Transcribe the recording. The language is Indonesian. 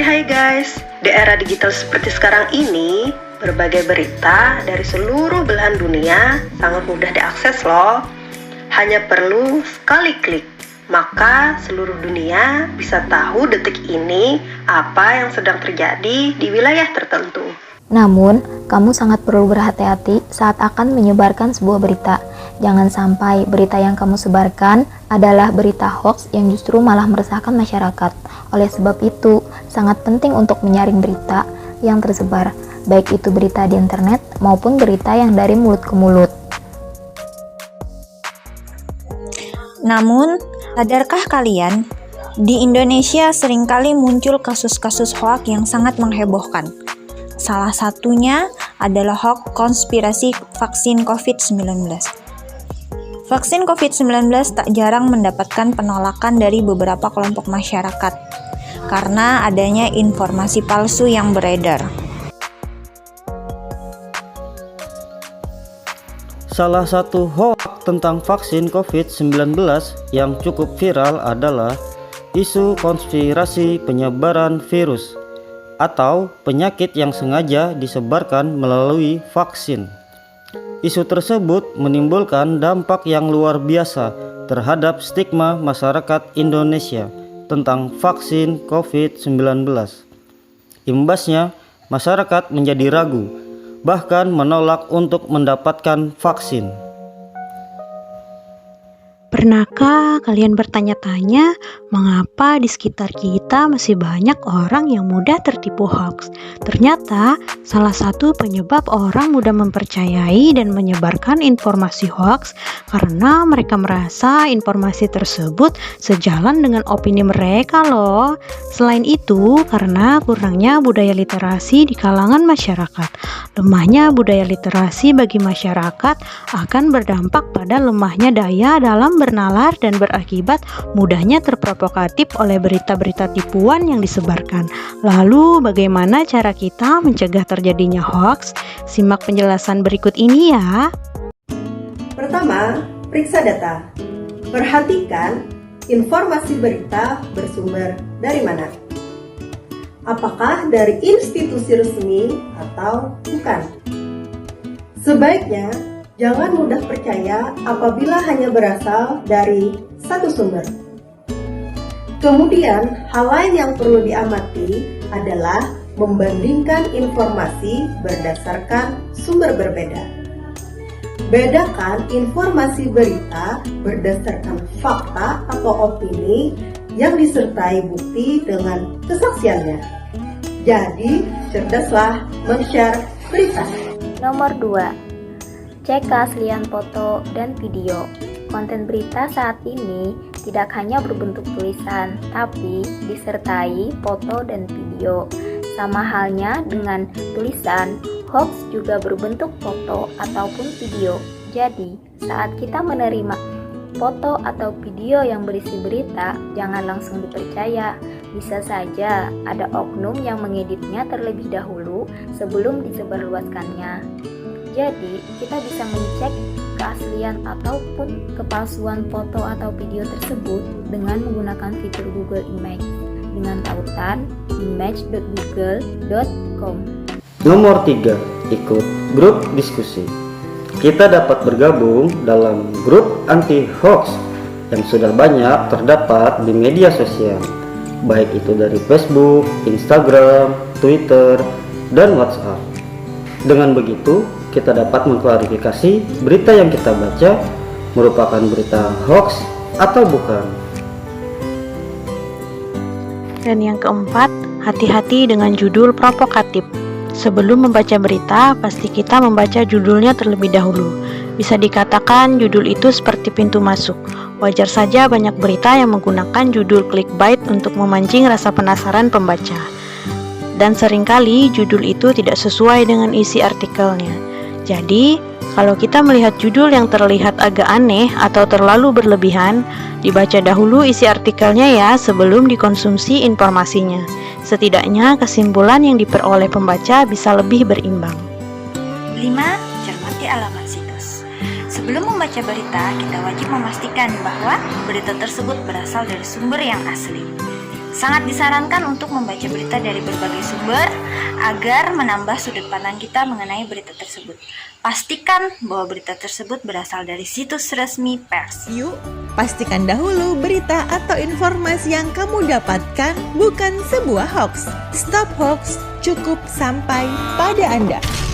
Hai guys, di era digital seperti sekarang ini, berbagai berita dari seluruh belahan dunia sangat mudah diakses loh. Hanya perlu sekali klik, maka seluruh dunia bisa tahu detik ini apa yang sedang terjadi di wilayah tertentu. Namun, kamu sangat perlu berhati-hati saat akan menyebarkan sebuah berita. Jangan sampai berita yang kamu sebarkan adalah berita hoax yang justru malah meresahkan masyarakat. Oleh sebab itu, sangat penting untuk menyaring berita yang tersebar, baik itu berita di internet maupun berita yang dari mulut ke mulut. Namun, sadarkah kalian, di Indonesia seringkali muncul kasus-kasus hoax yang sangat menghebohkan. Salah satunya adalah hoax konspirasi vaksin COVID-19. Vaksin COVID-19 tak jarang mendapatkan penolakan dari beberapa kelompok masyarakat karena adanya informasi palsu yang beredar. Salah satu hoax tentang vaksin COVID-19 yang cukup viral adalah isu konspirasi penyebaran virus atau penyakit yang sengaja disebarkan melalui vaksin. Isu tersebut menimbulkan dampak yang luar biasa terhadap stigma masyarakat Indonesia tentang vaksin COVID-19. Imbasnya, masyarakat menjadi ragu, bahkan menolak untuk mendapatkan vaksin. Pernahkah kalian bertanya-tanya mengapa di sekitar kita masih banyak orang yang mudah tertipu hoax? Ternyata salah satu penyebab orang mudah mempercayai dan menyebarkan informasi hoax karena mereka merasa informasi tersebut sejalan dengan opini mereka loh. Selain itu, karena kurangnya budaya literasi di kalangan masyarakat. Lemahnya budaya literasi bagi masyarakat akan berdampak pada lemahnya daya dalam bernalar dan berakibat mudahnya terprovokatif oleh berita-berita tipuan yang disebarkan. Lalu bagaimana cara kita mencegah terjadinya hoax? Simak penjelasan berikut ini ya. Pertama, periksa data. Perhatikan informasi berita bersumber dari mana. Apakah dari institusi resmi atau bukan? Sebaiknya jangan mudah percaya apabila hanya berasal dari satu sumber. Kemudian, hal lain yang perlu diamati adalah membandingkan informasi berdasarkan sumber berbeda. Bedakan informasi berita berdasarkan fakta atau opini yang disertai bukti dengan kesaksiannya. Jadi, cerdaslah men-share berita. Nomor 2. Cek keaslian foto dan video. Konten berita saat ini tidak hanya berbentuk tulisan, tapi disertai foto dan video. Sama halnya dengan tulisan, hoax juga berbentuk foto ataupun video. Jadi, saat kita menerima foto atau video yang berisi berita, jangan langsung dipercaya. Bisa saja ada oknum yang mengeditnya terlebih dahulu sebelum disebarluaskannya. Jadi, kita bisa mengecek keaslian ataupun kepalsuan foto atau video tersebut dengan menggunakan fitur Google Image dengan tautan image.google.com. Nomor 3. Ikut grup diskusi. Kita dapat bergabung dalam grup anti-hoax yang sudah banyak terdapat di media sosial, baik itu dari Facebook, Instagram, Twitter, dan WhatsApp. Dengan begitu, kita dapat mengklarifikasi berita yang kita baca merupakan berita hoax atau bukan. Dan yang keempat, hati-hati dengan judul provokatif. Sebelum membaca berita, pasti kita membaca judulnya terlebih dahulu. Bisa dikatakan judul itu seperti pintu masuk. Wajar saja banyak berita yang menggunakan judul clickbait untuk memancing rasa penasaran pembaca. Dan seringkali judul itu tidak sesuai dengan isi artikelnya. Jadi, kalau kita melihat judul yang terlihat agak aneh atau terlalu berlebihan, dibaca dahulu isi artikelnya ya sebelum dikonsumsi informasinya. Setidaknya kesimpulan yang diperoleh pembaca bisa lebih berimbang. 5. Cermati alamat situs. Sebelum membaca berita, kita wajib memastikan bahwa berita tersebut berasal dari sumber yang asli. Sangat disarankan untuk membaca berita dari berbagai sumber agar menambah sudut pandang kita mengenai berita tersebut. Pastikan bahwa berita tersebut berasal dari situs resmi pers. Yuk, pastikan dahulu berita atau informasi yang kamu dapatkan bukan sebuah hoax. Stop hoax, cukup sampai pada Anda.